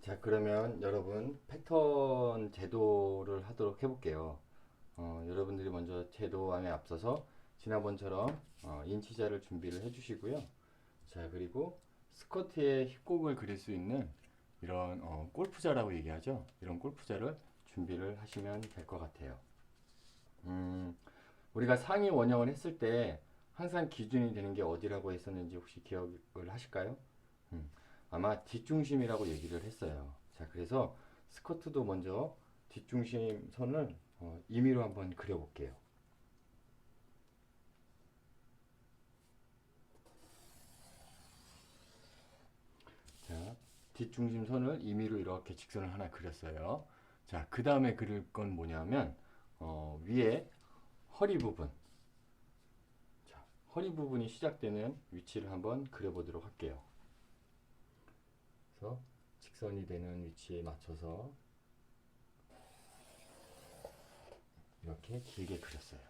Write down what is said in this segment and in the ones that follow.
자, 그러면 여러분 패턴 제도를 하도록 해볼게요. 여러분들이 먼저 제도안에 앞서서 지난번처럼 인치자를 준비를 해주시고요. 자, 그리고 스커트에 힙곡을 그릴 수 있는 이런 골프자라고 얘기하죠. 이런 골프자를 준비를 하시면 될 것 같아요. 우리가 상의 원형을 했을 때 항상 기준이 되는 게 어디라고 했었는지 혹시 기억을 하실까요? 음, 아마 뒷중심이라고 얘기를 했어요. 자, 그래서 스커트도 먼저 뒷중심 선을 임의로 한번 그려볼게요. 자, 뒷중심 선을 임의로 이렇게 직선을 하나 그렸어요. 자, 그 다음에 그릴 건 뭐냐면 위에 허리 부분, 자, 허리 부분이 시작되는 위치를 한번 그려보도록 할게요. 그래서 직선이 되는 위치에 맞춰서 이렇게 길게 그렸어요.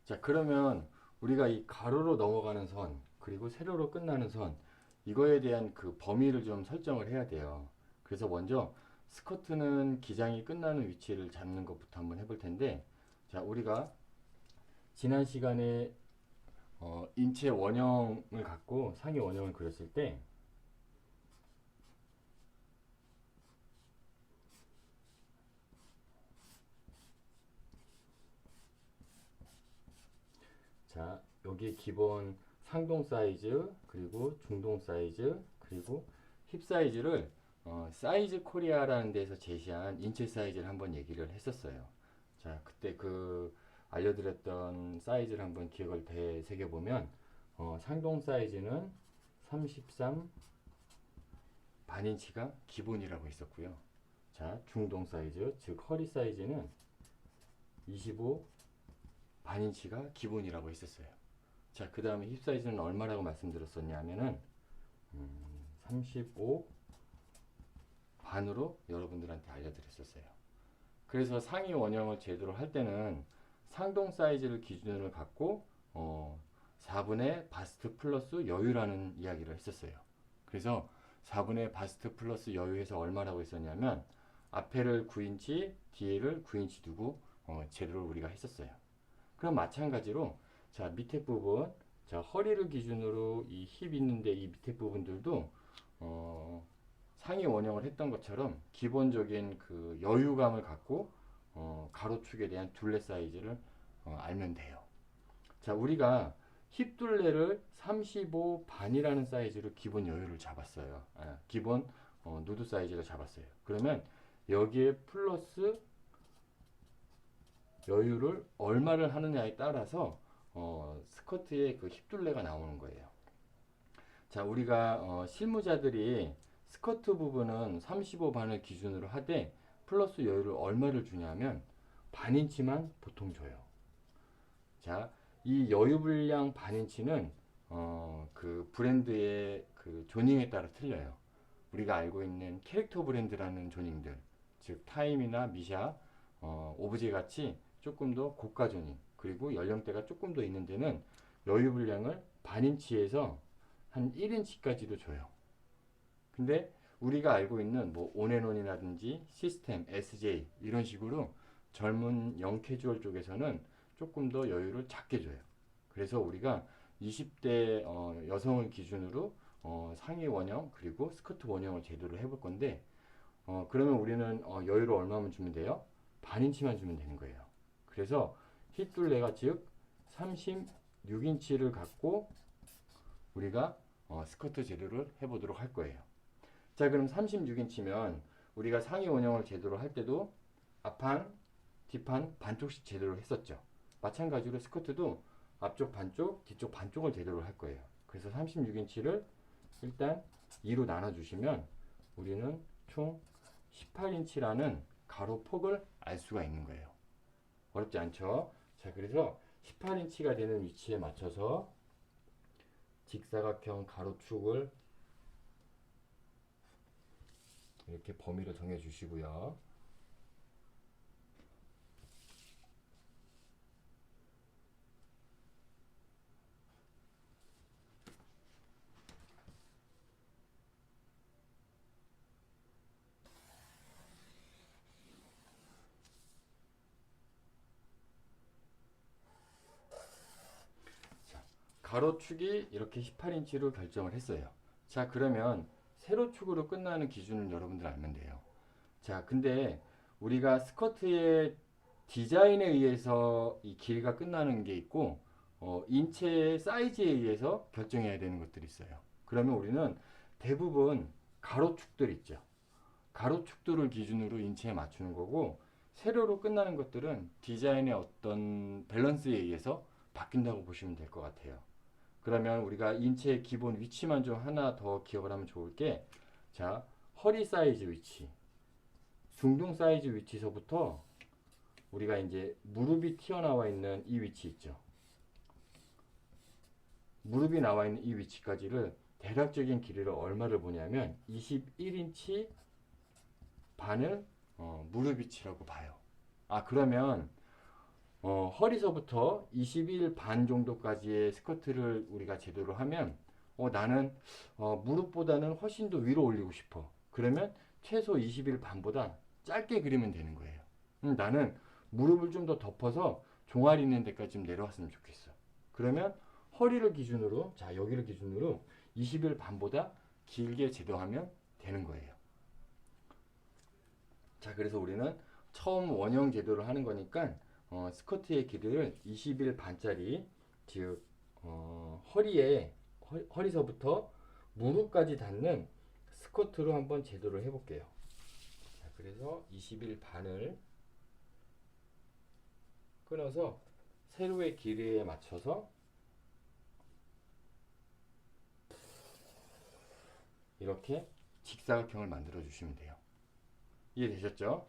자, 그러면 우리가 이 가로로 넘어가는 선, 그리고 세로로 끝나는 선, 이거에 대한 그 범위를 좀 설정을 해야 돼요. 그래서 먼저 스커트는 기장이 끝나는 위치를 잡는 것부터 한번 해볼 텐데, 자, 우리가 지난 시간에 인체 원형을 갖고 상의 원형을 그렸을 때, 자, 여기 기본 상동 사이즈, 그리고 중동 사이즈, 그리고 힙 사이즈를 사이즈 코리아라는 데서 제시한 인치 사이즈를 한번 얘기를 했었어요. 자, 그때 그 알려드렸던 사이즈를 한번 기억을 되새겨 보면 상동 사이즈는 33 반인치가 기본이라고 했었고요. 자, 중동 사이즈, 즉 허리 사이즈는 25 반인치가 기본이라고 했었어요. 자, 그 다음에 힙 사이즈는 얼마라고 말씀드렸었냐면은 35 반으로 여러분들한테 알려드렸었어요. 그래서 상의 원형을 제대로 할 때는 상동 사이즈를 기준으로 갖고 4분의 바스트 플러스 여유라는 이야기를 했었어요. 그래서 4분의 바스트 플러스 여유에서 얼마라고 했었냐면 앞에를 9인치, 뒤에를 9인치 두고 제도를 우리가 했었어요. 그럼 마찬가지로 자, 밑에 부분, 자, 허리를 기준으로 이 힙 있는데 이 밑에 부분들도 상의 원형을 했던 것처럼 기본적인 그 여유감을 갖고 가로축에 대한 둘레 사이즈를 알면 돼요. 자, 우리가 힙 둘레를 35 반이라는 사이즈로 기본 여유를 잡았어요. 기본 누드 사이즈를 잡았어요. 그러면 여기에 플러스 여유를 얼마를 하느냐에 따라서 스커트의 그 힙둘레가 나오는 거예요. 자, 우리가 실무자들이 스커트 부분은 35반을 기준으로 하되 플러스 여유를 얼마를 주냐면 반인치만 보통 줘요. 자, 이 여유 분량 반인치는 그 브랜드의 그 조닝에 따라 틀려요. 우리가 알고 있는 캐릭터 브랜드라는 조닝들, 즉 타임이나 미샤, 오브제 같이 조금 더 고가 조닝, 그리고 연령대가 조금 더 있는 데는 여유 분량을 반인치에서 한 1인치까지도 줘요. 근데 우리가 알고 있는 뭐 온앤온이라든지 시스템, SJ 이런 식으로 젊은 영캐주얼 쪽에서는 조금 더 여유를 작게 줘요. 그래서 우리가 20대 여성을 기준으로 상의 원형 그리고 스커트 원형을 제도를 해볼 건데 그러면 우리는 여유를 얼마만 주면 돼요? 반인치만 주면 되는 거예요. 그래서 힙둘레가 즉 36인치를 갖고 우리가 스커트 제도를 해보도록 할 거예요. 자, 그럼 36인치면 우리가 상의 원형을 제대로 할 때도 앞판, 뒷판 반쪽씩 제대로 했었죠. 마찬가지로 스커트도 앞쪽 반쪽, 뒤쪽 반쪽을 제대로 할 거예요. 그래서 36인치를 일단 2로 나눠주시면 우리는 총 18인치라는 가로폭을 알 수가 있는 거예요. 어렵지 않죠? 자, 그래서 18인치가 되는 위치에 맞춰서 직사각형 가로축을 이렇게 범위를 정해 주시고요. 가로축이 이렇게 18인치로 결정을 했어요. 자, 그러면 세로축으로 끝나는 기준은 여러분들 알면 돼요. 자, 근데 우리가 스커트의 디자인에 의해서 이 길이가 끝나는 게 있고, 인체의 사이즈에 의해서 결정해야 되는 것들이 있어요. 그러면 우리는 대부분 가로축들 있죠. 가로축들을 기준으로 인체에 맞추는 거고, 세로로 끝나는 것들은 디자인의 어떤 밸런스에 의해서 바뀐다고 보시면 될 것 같아요. 그러면 우리가 인체의 기본 위치만 좀 하나 더 기억을 하면 좋을 게, 자, 허리 사이즈 위치, 중동 사이즈 위치서부터 우리가 이제 무릎이 튀어나와 있는 이 위치 있죠. 무릎이 나와 있는 이 위치까지를 대략적인 길이를 얼마를 보냐면 21인치 반을 무릎 위치라고 봐요. 아, 그러면 허리서부터 21 반 정도까지의 스커트를 우리가 제대로 하면 나는 무릎보다는 훨씬 더 위로 올리고 싶어. 그러면 최소 21 반보다 짧게 그리면 되는 거예요. 나는 무릎을 좀 더 덮어서 종아리 있는 데까지 좀 내려왔으면 좋겠어. 그러면 허리를 기준으로, 자, 여기를 기준으로 21 반보다 길게 제도하면 되는 거예요. 자, 그래서 우리는 처음 원형 제도를 하는 거니까 스커트의 길이를 21 반짜리, 즉 허리서부터 무릎까지 닿는 스커트로 한번 제도를 해볼게요. 자, 그래서 21 반을 끊어서 세로의 길이에 맞춰서 이렇게 직사각형을 만들어 주시면 돼요. 이해되셨죠?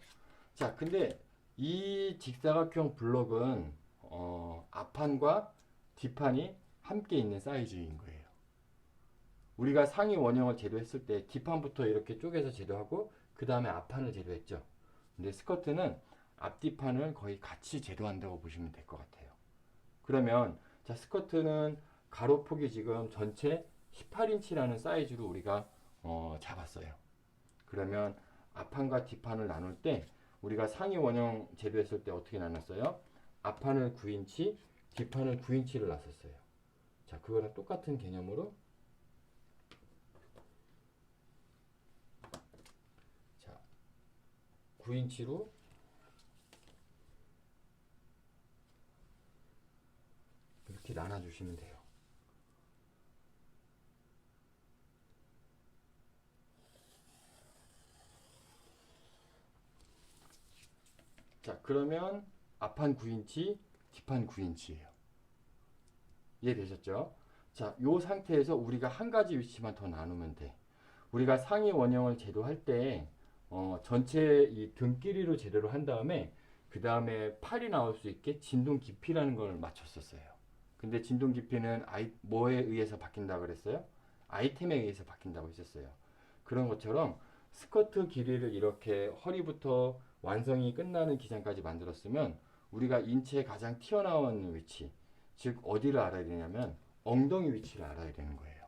자, 근데 이 직사각형 블록은 앞판과 뒷판이 함께 있는 사이즈인 거예요. 우리가 상위 원형을 제도했을 때 뒷판부터 이렇게 쪼개서 제도하고 그 다음에 앞판을 제도했죠. 근데 스커트는 앞뒤판을 거의 같이 제도한다고 보시면 될 것 같아요. 그러면 자, 스커트는 가로폭이 지금 전체 18인치라는 사이즈로 우리가 잡았어요. 그러면 앞판과 뒷판을 나눌 때 우리가 상위 원형 제도했을 때 어떻게 나눴어요? 앞판을 9인치, 뒷판을 9인치를 놨었어요. 자, 그거랑 똑같은 개념으로 자, 9인치로 이렇게 나눠주시면 돼요. 자, 그러면 앞판 9인치, 뒷판 9인치예요. 이해되셨죠? 자, 요 상태에서 우리가 한 가지 위치만 더 나누면 돼. 우리가 상위 원형을 제도할 때 전체 이 등 길이로 제대로 한 다음에 그 다음에 팔이 나올 수 있게 진동 깊이라는 걸 맞췄었어요. 근데 진동 깊이는 뭐에 의해서 바뀐다 그랬어요? 아이템에 의해서 바뀐다고 했었어요. 그런 것처럼 스커트 길이를 이렇게 허리부터 완성이 끝나는 기장까지 만들었으면 우리가 인체의 가장 튀어나온 위치, 즉 어디를 알아야 되냐면 엉덩이 위치를 알아야 되는 거예요.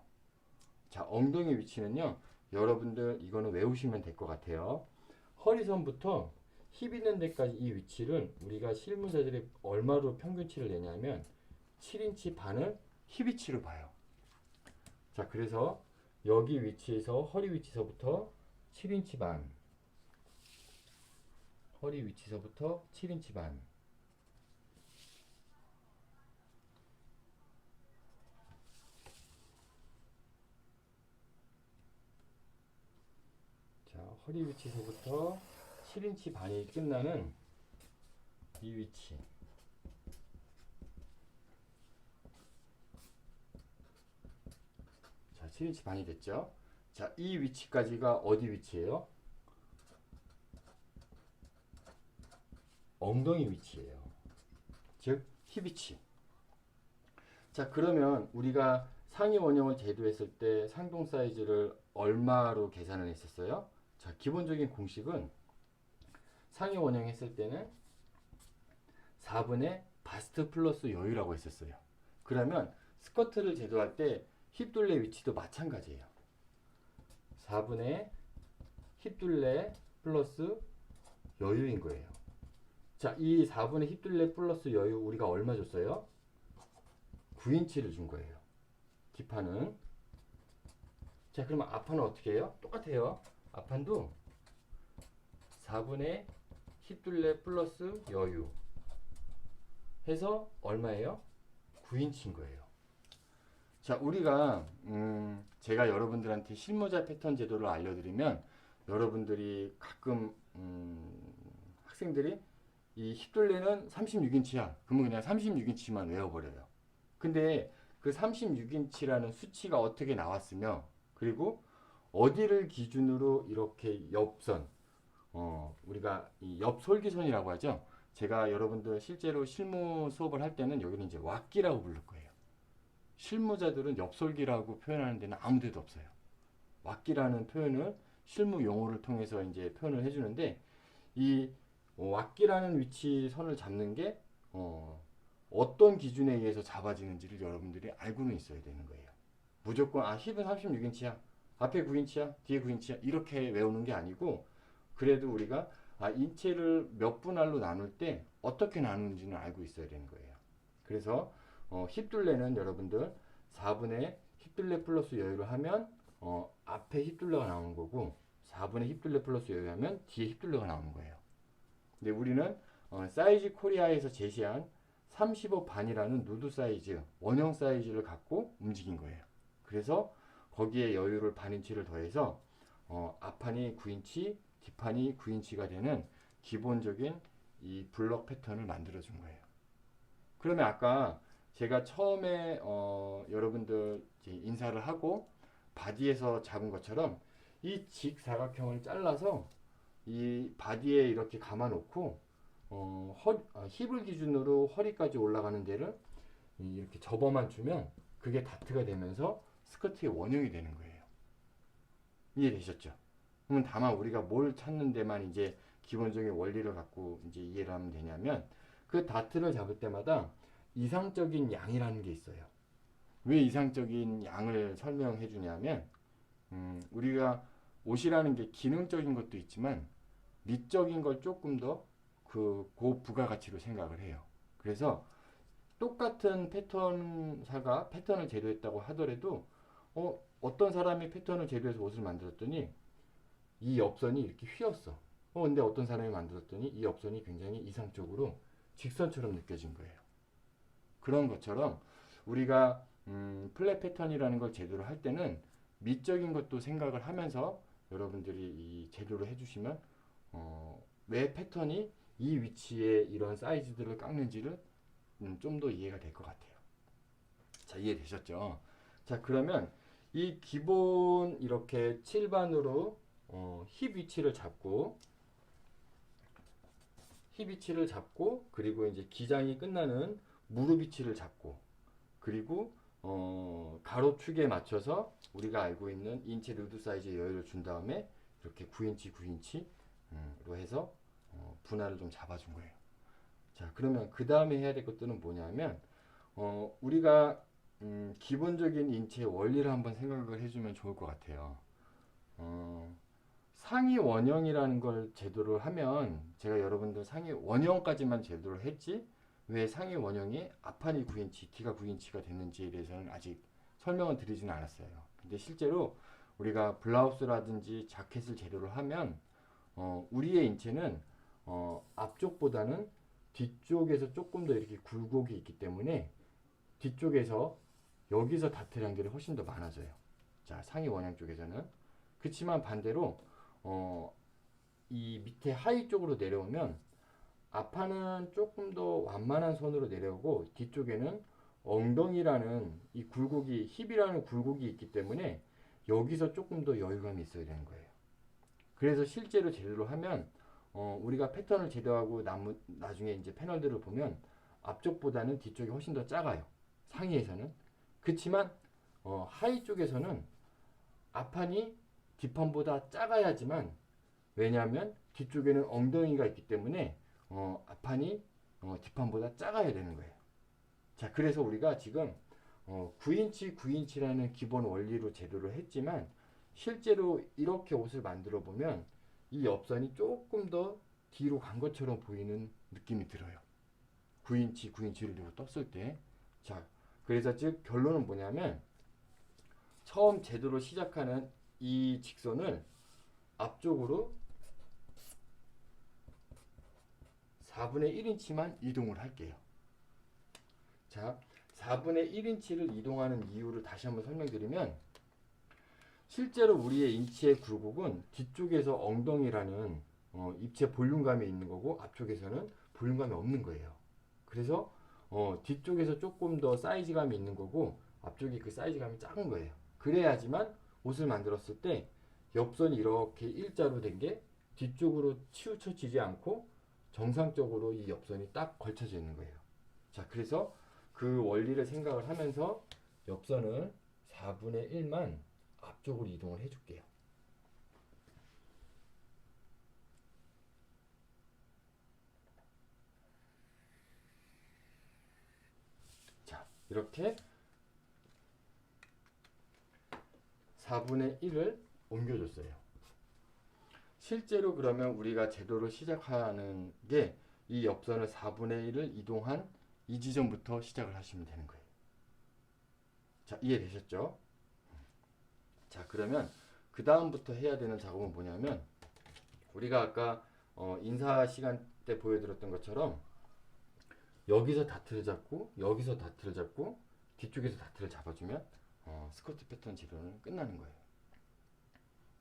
자, 엉덩이 위치는요, 여러분들 이거는 외우시면 될 것 같아요. 허리선부터 힙 있는 데까지 이 위치를 우리가 실무자들이 얼마로 평균치를 내냐면 7인치 반을 힙 위치로 봐요. 자, 그래서 여기 위치에서 허리 위치서부터 7인치 반, 허리 위치서부터 7인치 반. 자, 허리 위치서부터 7인치 반이 끝나는 이 위치. 자, 7인치 반이 됐죠? 자, 이 위치까지가 어디 위치예요? 엉덩이 위치예요. 즉, 힙 위치. 자, 그러면 우리가 상위 원형을 제도했을 때 상동 사이즈를 얼마로 계산을 했었어요? 자, 기본적인 공식은 상위 원형 했을 때는 4분의 바스트 플러스 여유라고 했었어요. 그러면 스커트를 제도할 때 힙둘레 위치도 마찬가지예요. 4분의 힙둘레 플러스 여유인 거예요. 자, 이 4분의 힙둘레 플러스 여유 우리가 얼마 줬어요? 9인치를 준 거예요. 뒷판은. 자, 그러면 앞판은 어떻게 해요? 똑같아요. 앞판도 4분의 힙둘레 플러스 여유 해서 얼마예요? 9인치인 거예요. 자, 우리가 제가 여러분들한테 실무자 패턴 제도를 알려드리면 여러분들이 가끔 학생들이 이 힙둘레는 36인치야. 그러면 그냥 36인치만 외워버려요. 근데 그 36인치라는 수치가 어떻게 나왔으며, 그리고 어디를 기준으로 이렇게 옆선, 우리가 이 옆솔기선이라고 하죠. 제가 여러분들 실제로 실무 수업을 할 때는 여기는 이제 왁기라고 부를 거예요. 실무자들은 옆솔기라고 표현하는 데는 아무 데도 없어요. 왁기라는 표현을 실무 용어를 통해서 이제 표현을 해주는데, 이 왁기라는 위치 선을 잡는 게 어떤 기준에 의해서 잡아지는지를 여러분들이 알고는 있어야 되는 거예요. 무조건 힙은 36인치야, 앞에 9인치야, 뒤에 9인치야 이렇게 외우는 게 아니고, 그래도 우리가 인체를 몇 분할로 나눌 때 어떻게 나누는지는 알고 있어야 되는 거예요. 그래서 힙둘레는 여러분들 4분의 힙둘레 플러스 여유를 하면 앞에 힙둘레가 나오는 거고, 4분의 힙둘레 플러스 여유하면 뒤에 힙둘레가 나오는 거예요. 근데 우리는 사이즈 코리아에서 제시한 35 반이라는 누드 사이즈, 원형 사이즈를 갖고 움직인 거예요. 그래서 거기에 여유를 반인치를 더해서 앞판이 9인치, 뒷판이 9인치가 되는 기본적인 이 블럭 패턴을 만들어 준 거예요. 그러면 아까 제가 처음에 여러분들 이제 인사를 하고 바디에서 잡은 것처럼 이 직사각형을 잘라서 이 바디에 이렇게 감아 놓고 힙을 기준으로 허리까지 올라가는 데를 이렇게 접어만 주면 그게 다트가 되면서 스커트의 원형이 되는 거예요. 이해되셨죠? 그러면 다만 우리가 뭘 찾는 데만 이제 기본적인 원리를 갖고 이제 이해를 하면 되냐면, 그 다트를 잡을 때마다 이상적인 양이라는 게 있어요. 왜 이상적인 양을 설명해 주냐면, 우리가 옷이라는 게 기능적인 것도 있지만 미적인 걸 조금 더 그 고부가가치로 생각을 해요. 그래서 똑같은 패턴사가 패턴을 제조했다고 하더라도 어떤 사람이 패턴을 제조해서 옷을 만들었더니 이 옆선이 이렇게 휘었어. 근데 어떤 사람이 만들었더니 이 옆선이 굉장히 이상적으로 직선처럼 느껴진 거예요. 그런 것처럼 우리가 플랫 패턴이라는 걸 제조를 할 때는 미적인 것도 생각을 하면서 여러분들이 이 제조를 해주시면 왜 패턴이 이 위치에 이런 사이즈들을 깎는지를 좀 더 이해가 될 것 같아요. 자, 이해되셨죠? 자, 그러면 이 기본 이렇게 7반으로 힙 위치를 잡고 그리고 이제 기장이 끝나는 무릎 위치를 잡고, 그리고 가로축에 맞춰서 우리가 알고 있는 인체 누드 사이즈의 여유를 준 다음에 이렇게 9인치로 해서 분할을 좀 잡아준 거예요. 자, 그러면 그 다음에 해야 될 것들은 뭐냐면 우리가 기본적인 인체의 원리를 한번 생각을 해주면 좋을 것 같아요. 상위 원형이라는 걸 제도를 하면, 제가 여러분들 상위 원형까지만 제도를 했지 왜 상위 원형이 앞판이 9인치, 뒤가 9인치가 됐는지에 대해서는 아직 설명을 드리지는 않았어요. 근데 실제로 우리가 블라우스라든지 자켓을 제도를 하면 우리의 인체는 앞쪽보다는 뒤쪽에서 조금 더 이렇게 굴곡이 있기 때문에 뒤쪽에서 여기서 다트량들이 훨씬 더 많아져요. 자, 상위 원형 쪽에서는. 그렇지만 반대로 이 밑에 하위 쪽으로 내려오면 앞판은 조금 더 완만한 선으로 내려오고 뒤쪽에는 엉덩이라는 이 굴곡이, 힙이라는 굴곡이 있기 때문에 여기서 조금 더 여유감이 있어야 되는 거예요. 그래서 실제로 제대로 하면 우리가 패턴을 제도하고 나중에 이제 패널들을 보면 앞쪽보다는 뒤쪽이 훨씬 더 작아요. 상의에서는. 그렇지만 하위 쪽에서는 앞판이 뒷판보다 작아야지만, 왜냐하면 뒤쪽에는 엉덩이가 있기 때문에 앞판이 뒷판보다 작아야 되는 거예요. 자, 그래서 우리가 지금 9인치라는 기본 원리로 제도를 했지만 실제로 이렇게 옷을 만들어 보면 이 옆선이 조금 더 뒤로 간 것처럼 보이는 느낌이 들어요. 9인치를 들고 떴을 때. 자, 그래서 즉 결론은 뭐냐면 처음 제도로 시작하는 이 직선을 앞쪽으로 4분의 1인치만 이동을 할게요. 자, 4분의 1인치를 이동하는 이유를 다시 한번 설명드리면, 실제로 우리의 인체의 굴곡은 뒤쪽에서 엉덩이라는 입체 볼륨감이 있는 거고, 앞쪽에서는 볼륨감이 없는 거예요. 그래서 뒤쪽에서 조금 더 사이즈감이 있는 거고, 앞쪽이 그 사이즈감이 작은 거예요. 그래야지만 옷을 만들었을 때 옆선이 이렇게 일자로 된 게 뒤쪽으로 치우쳐지지 않고 정상적으로 이 옆선이 딱 걸쳐져 있는 거예요. 자, 그래서 그 원리를 생각을 하면서 옆선을 4분의 1만 앞쪽으로 이동을 해줄게요. 자, 이렇게 4분의 1을 옮겨줬어요. 실제로 그러면 우리가 제도를 시작하는 게 이 옆선을 4분의 1을 이동한 이 지점부터 시작을 하시면 되는 거예요. 자, 이해되셨죠? 자, 그러면 그 다음부터 해야 되는 작업은 뭐냐면, 우리가 아까 인사 시간 때 보여드렸던 것처럼 여기서 다트를 잡고 여기서 다트를 잡고 뒤쪽에서 다트를 잡아주면 스커트 패턴 제도는 끝나는 거예요.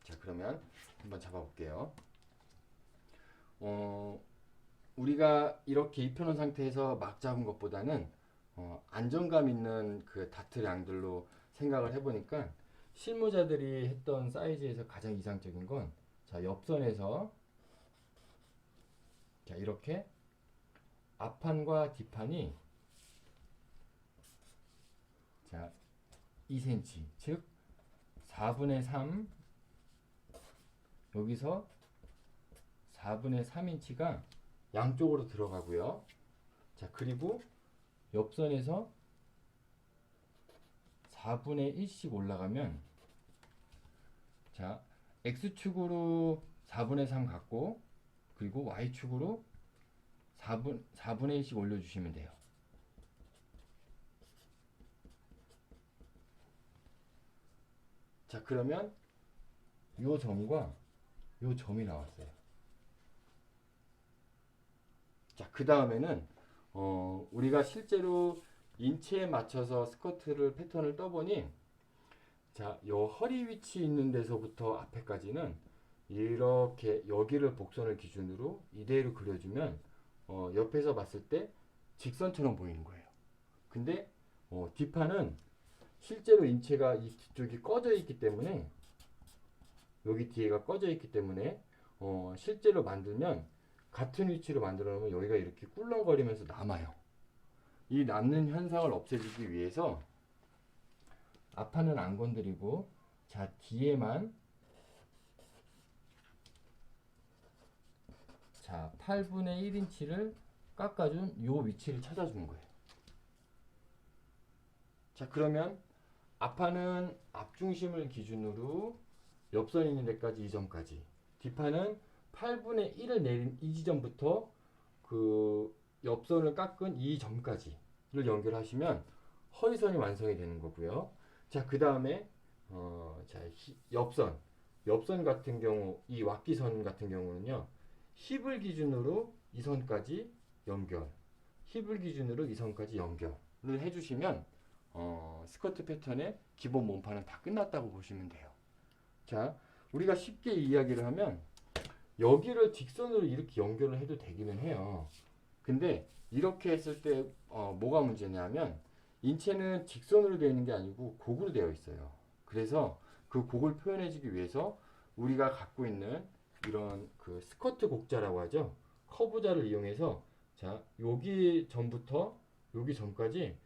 자, 그러면 한번 잡아볼게요. 우리가 이렇게 입혀놓은 상태에서 막 잡은 것보다는 안정감 있는 그 다트 양들로 생각을 해보니까, 실무자들이 했던 사이즈에서 가장 이상적인 건, 자, 옆선에서 자, 이렇게 앞판과 뒷판이 자 2cm, 즉 4분의 3, 여기서 4분의 3인치가 양쪽으로 들어가고요. 자, 그리고 옆선에서 4분의 1씩 올라가면, 자, X축으로 4분의 3 갖고, 그리고 Y축으로 4분의 1씩 올려주시면 돼요. 자, 그러면 요 점과 요 점이 나왔어요. 자, 그 다음에는 우리가 실제로 인체에 맞춰서 스커트를 패턴을 떠보니, 자, 요 허리 위치 있는 데서부터 앞에까지는 이렇게 여기를 복선을 기준으로 이대로 그려주면 옆에서 봤을 때 직선처럼 보이는 거예요. 근데 뒷판은 실제로 인체가 이 뒤쪽이 꺼져 있기 때문에, 여기 뒤에가 꺼져 있기 때문에 실제로 만들면 같은 위치로 만들어 놓으면 여기가 이렇게 꿀렁거리면서 남아요. 이 남는 현상을 없애주기 위해서 앞판은 안 건드리고, 자, 뒤에만 자 8분의 1인치를 깎아준 요 위치를 찾아주는 거예요. 자, 그러면 앞판은 앞중심을 기준으로 옆선 있는 데까지 이 점까지, 뒷판은 8분의 1을 내린 이 지점부터 그 옆선을 깎은 이 점까지를 연결하시면 허리선이 완성이 되는 거고요. 자, 그 다음에 자, 옆선 같은 경우, 이 왁기선 같은 경우는요, 힙을 기준으로 이 선까지 연결, 힙을 기준으로 이 선까지 연결을 해주시면 스커트 패턴의 기본 몸판은 다 끝났다고 보시면 돼요. 자, 우리가 쉽게 이야기를 하면 여기를 직선으로 이렇게 연결을 해도 되기는 해요. 근데 이렇게 했을 때 뭐가 문제냐면, 인체는 직선으로 되어 있는 게 아니고 곡으로 되어 있어요. 그래서 그 곡을 표현해주기 위해서 우리가 갖고 있는 이런 그 스커트 곡자라고 하죠. 커브자를 이용해서, 자, 여기 전부터 여기 전까지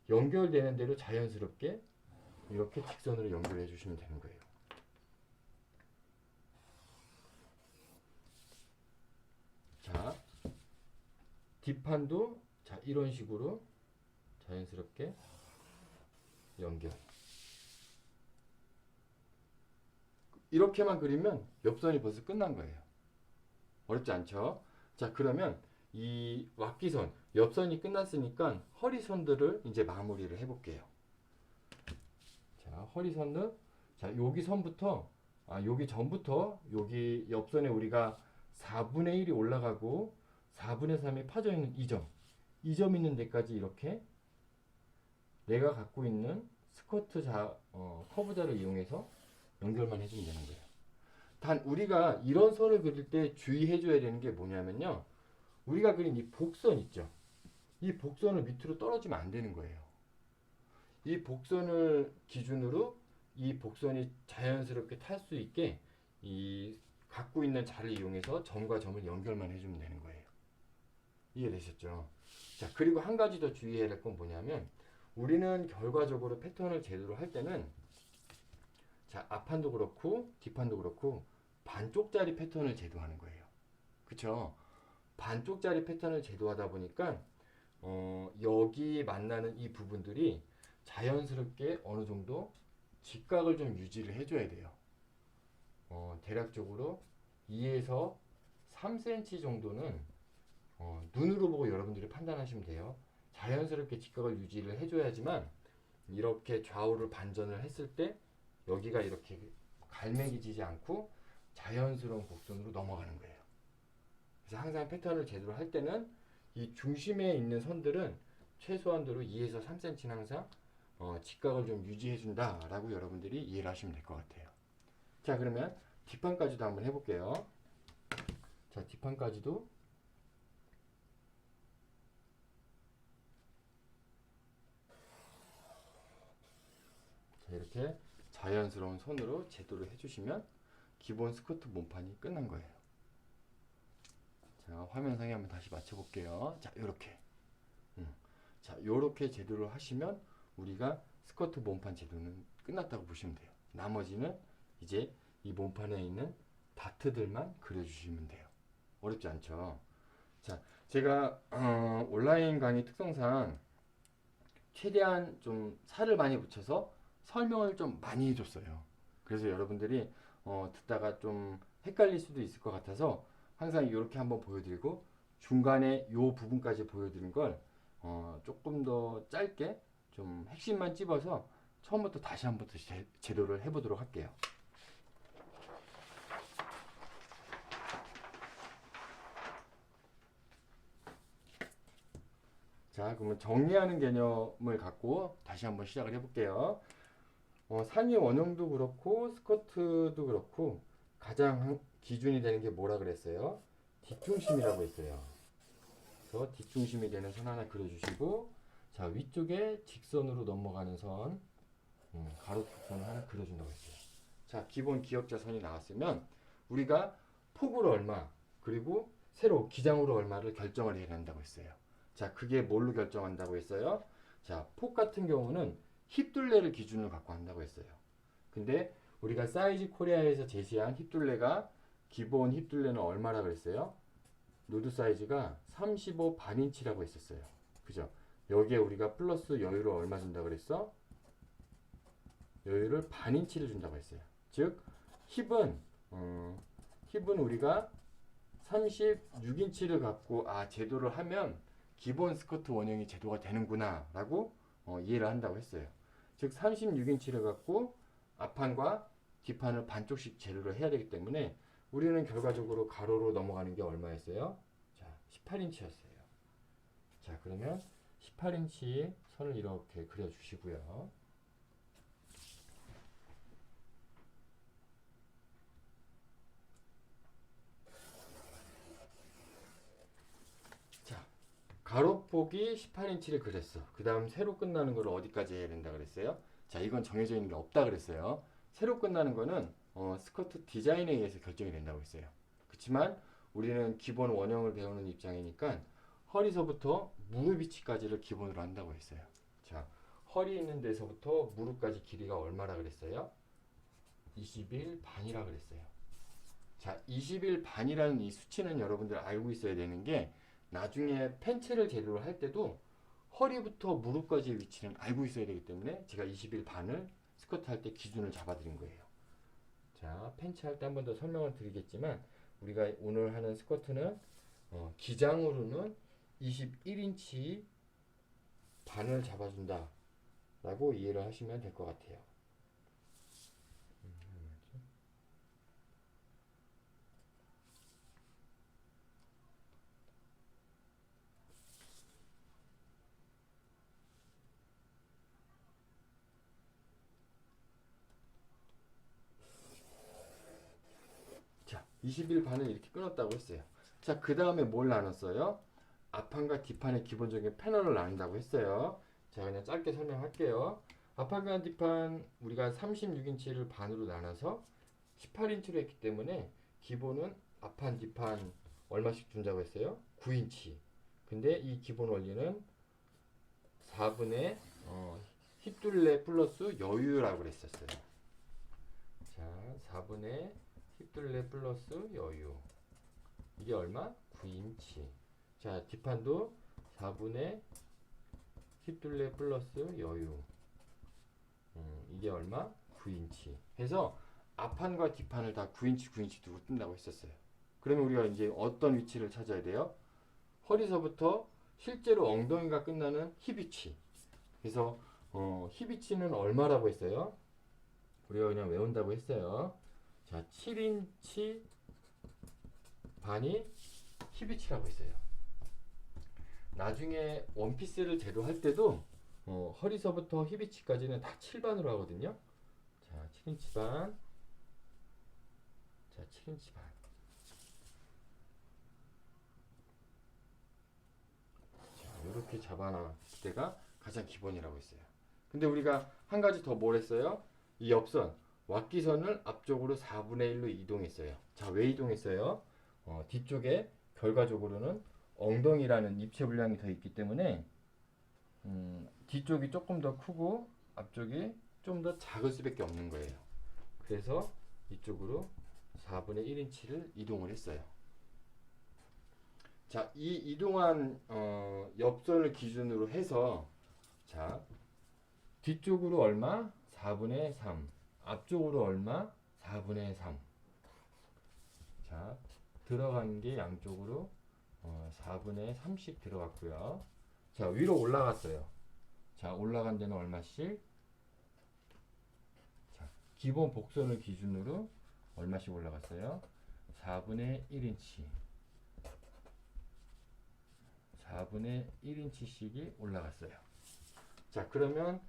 연결되는 대로 자연스럽게 이렇게 직선으로 연결해 주시면 되는 거예요. 자, 뒷판도 자, 이런 식으로 자연스럽게 연결. 이렇게만 그리면 옆선이 벌써 끝난 거예요. 어렵지 않죠? 자, 그러면 이 왁기선, 옆선이 끝났으니까 허리선들을 이제 마무리를 해볼게요. 자, 허리선을 자, 여기 선부터 여기 전부터 여기 옆선에 우리가 4분의 1이 올라가고 4분의 3이 파져 있는 이 점 있는 데까지 이렇게 내가 갖고 있는 스커트 커브자를 이용해서 연결만 해주면 되는 거예요. 단 우리가 이런 선을 그릴 때 주의해 줘야 되는 게 뭐냐면요. 우리가 그린 이 복선 있죠. 이 복선을 밑으로 떨어지면 안 되는 거예요. 이 복선을 기준으로 이 복선이 자연스럽게 탈 수 있게 이 갖고 있는 자를 이용해서 점과 점을 연결만 해주면 되는 거예요. 이해되셨죠? 자, 그리고 한 가지 더 주의해야 될 건 뭐냐면 우리는 결과적으로 패턴을 제대로 할 때는 자, 앞판도 그렇고 뒷판도 그렇고 반쪽짜리 패턴을 제도하는 거예요. 그쵸? 반쪽짜리 패턴을 제도하다 보니까 여기 만나는 이 부분들이 자연스럽게 어느 정도 직각을 좀 유지를 해줘야 돼요. 대략적으로 2에서 3cm 정도는 눈으로 보고 여러분들이 판단하시면 돼요. 자연스럽게 직각을 유지를 해줘야지만 이렇게 좌우를 반전을 했을 때 여기가 이렇게 갈매기지지 않고 자연스러운 곡선으로 넘어가는 거예요. 그래서 항상 패턴을 제대로 할 때는 이 중심에 있는 선들은 최소한도로 2에서 3cm는 항상 직각을 좀 유지해 준다라고 여러분들이 이해를 하시면 될 것 같아요. 자, 그러면 뒷판까지도 한번 해볼게요. 자, 뒷판까지도 자, 이렇게 자연스러운 선으로 제도를 해주시면 기본 스커트 몸판이 끝난 거예요. 자, 화면상에 한번 다시 맞춰볼게요. 자, 요렇게 자, 요렇게 제도를 하시면 우리가 스커트 몸판 제도는 끝났다고 보시면 돼요. 나머지는 이제 이 몸판에 있는 다트들만 그려주시면 돼요. 어렵지 않죠? 자, 제가 온라인 강의 특성상 최대한 좀 살을 많이 붙여서 설명을 좀 많이 해줬어요. 그래서 여러분들이 듣다가 좀 헷갈릴 수도 있을 것 같아서 항상 이렇게 한번 보여드리고 중간에 요 부분까지 보여드린 걸 조금 더 짧게 좀 핵심만 찝어서 처음부터 다시 한번 제도를 해보도록 할게요. 자, 그러면 정리하는 개념을 갖고 다시 한번 시작을 해볼게요. 상의 원형도 그렇고 스커트도 그렇고 가장 기준이 되는 게 뭐라 그랬어요? 뒷중심이라고 했어요. 그래서 뒷중심이 되는 선 하나 그려주시고 자, 위쪽에 직선으로 넘어가는 선 가로축선을 하나 그려준다고 했어요. 자, 기본 기역자 선이 나왔으면 우리가 폭으로 얼마 그리고 세로 기장으로 얼마를 결정을 해야 한다고 했어요. 자, 그게 뭘로 결정한다고 했어요? 자, 폭 같은 경우는 힙둘레를 기준으로 갖고 한다고 했어요. 근데 우리가 사이즈 코리아에서 제시한 힙둘레가 기본 힙둘레는 얼마라 그랬어요? 노드 사이즈가 35 반인치라고 했었어요. 그죠? 여기에 우리가 플러스 여유를 얼마 준다 그랬어? 여유를 반인치를 준다고 했어요. 즉 힙은 우리가 36인치를 갖고 제도를 하면 기본 스커트 원형이 제도가 되는구나 라고 이해를 한다고 했어요. 즉 36인치를 갖고 앞판과 뒷판을 반쪽씩 제도를 해야 되기 때문에 우리는 결과적으로 가로로 넘어가는 게 얼마였어요? 자, 18인치였어요. 자, 그러면 18인치 선을 이렇게 그려주시고요. 자, 가로폭이 18인치를 그렸어. 그 다음 세로 끝나는 걸 어디까지 해야 된다 그랬어요? 자, 이건 정해져 있는 게 없다 그랬어요. 세로 끝나는 거는 스커트 디자인에 의해서 결정이 된다고 했어요. 그렇지만 우리는 기본 원형을 배우는 입장이니까 허리서부터 무릎 위치까지를 기본으로 한다고 했어요. 자, 허리 있는 데서부터 무릎까지 길이가 얼마라 그랬어요? 21 반이라 그랬어요. 자, 21 반이라는 이 수치는 여러분들 알고 있어야 되는 게 나중에 팬츠를 제대로 할 때도 허리부터 무릎까지의 위치는 알고 있어야 되기 때문에 제가 21 반을 스커트 할 때 기준을 잡아드린 거예요. 자, 팬츠 할 때 한 번 더 설명을 드리겠지만 우리가 오늘 하는 스커트는 기장으로는 21인치 반을 잡아준다 라고 이해를 하시면 될 것 같아요. 21반을 이렇게 끊었다고 했어요. 자, 그 다음에 뭘 나눴어요? 앞판과 뒷판의 기본적인 패널을 나눈다고 했어요. 자, 그냥 짧게 설명할게요. 앞판과 뒷판 우리가 36인치를 반으로 나눠서 18인치로 했기 때문에 기본은 앞판 뒷판 얼마씩 준다고 했어요? 9인치. 근데 이 기본 원리는 4분의 힙둘레 플러스 여유라고 그랬었어요. 자, 4분의 힙둘레 플러스 여유. 이게 얼마? 9인치. 자, 뒷판도 4분의 힙둘레 플러스 여유. 이게 얼마? 9인치. 해서 앞판과 뒷판을 다 9인치, 9인치 두고 뜬다고 했었어요. 그러면 우리가 이제 어떤 위치를 찾아야 돼요? 허리서부터 실제로 엉덩이가 끝나는 힙 위치. 그래서 힙 위치는 얼마라고 했어요? 우리가 그냥 외운다고 했어요. 자, 7인치 반이 힙 위치라고 했어요. 나중에 원피스를 제도할 때도 허리서부터 힙 위치까지는 다 7반으로 하거든요. 자, 7인치 반. 자, 7인치 반. 자, 이렇게 잡아놨을 때가 가장 기본이라고 했어요. 근데 우리가 한 가지 더 뭘 했어요? 이 옆선, 왁기선을 앞쪽으로 4분의 1로 이동했어요. 자, 왜 이동했어요? 뒤쪽에 결과적으로는 엉덩이라는 입체 분량이 더 있기 때문에 뒤쪽이 조금 더 크고 앞쪽이 좀 더 작을 수밖에 없는 거예요. 그래서 이쪽으로 4분의 1인치를 이동을 했어요. 자, 이 이동한 옆선을 기준으로 해서 자, 뒤쪽으로 얼마? 4분의 3. 앞쪽으로 얼마? 4분의 3. 자, 들어간 게 양쪽으로 4분의 3씩 들어갔고요. 자, 위로 올라갔어요. 자, 올라간 데는 얼마씩? 자, 기본 복선을 기준으로 얼마씩 올라갔어요? 4분의 1인치. 4분의 1인치씩이 올라갔어요. 자, 그러면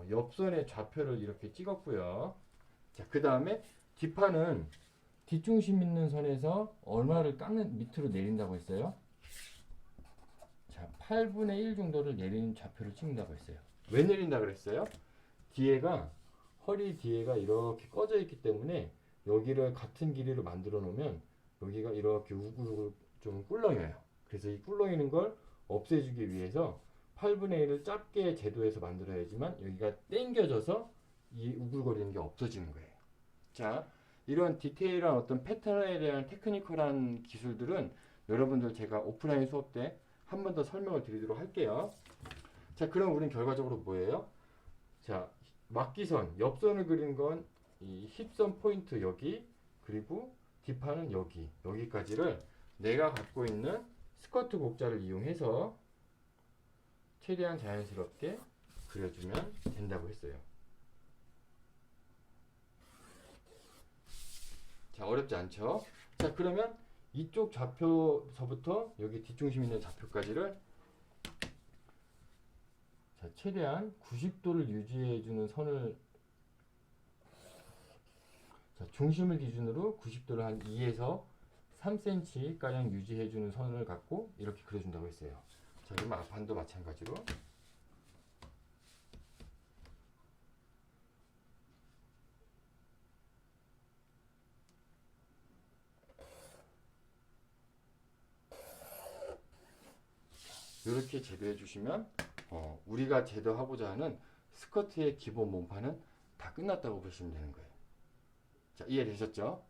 옆선의 좌표를 이렇게 찍었고요. 자, 그 다음에 뒷판은 뒷중심 있는 선에서 얼마를 깎는 밑으로 내린다고 했어요? 자, 8분의 1 정도를 내리는 좌표를 찍는다고 했어요. 왜 내린다 그랬어요? 뒤에가 허리 뒤에가 이렇게 꺼져 있기 때문에 여기를 같은 길이로 만들어 놓으면 여기가 이렇게 우글우글 좀 꿀렁여요. 그래서 이 꿀렁이는 걸 없애주기 위해서 8분의 1을 짧게 제도해서 만들어야지만 여기가 당겨져서 이 우글거리는 게 없어지는 거예요. 자, 이런 디테일한 어떤 패턴에 대한 테크니컬한 기술들은 여러분들 제가 오프라인 수업 때 한 번 더 설명을 드리도록 할게요. 자, 그럼 우리는 결과적으로 뭐예요? 자, 막기선, 옆선을 그린 건 이 힙선 포인트 여기, 그리고 뒷판은 여기, 여기까지를 내가 갖고 있는 스커트 곡자를 이용해서 최대한 자연스럽게 그려주면 된다고 했어요. 자, 어렵지 않죠? 자, 그러면 이쪽 좌표서부터 여기 뒷중심 있는 좌표까지를 자, 최대한 90도를 유지해주는 선을 자, 중심을 기준으로 90도를 한 2에서 3cm 가량 유지해주는 선을 갖고 이렇게 그려준다고 했어요. 자, 그러면 앞판도 마찬가지로 이렇게 제도해 주시면 우리가 제도하고자 하는 스커트의 기본 몸판은 다 끝났다고 보시면 되는 거예요. 자, 이해되셨죠?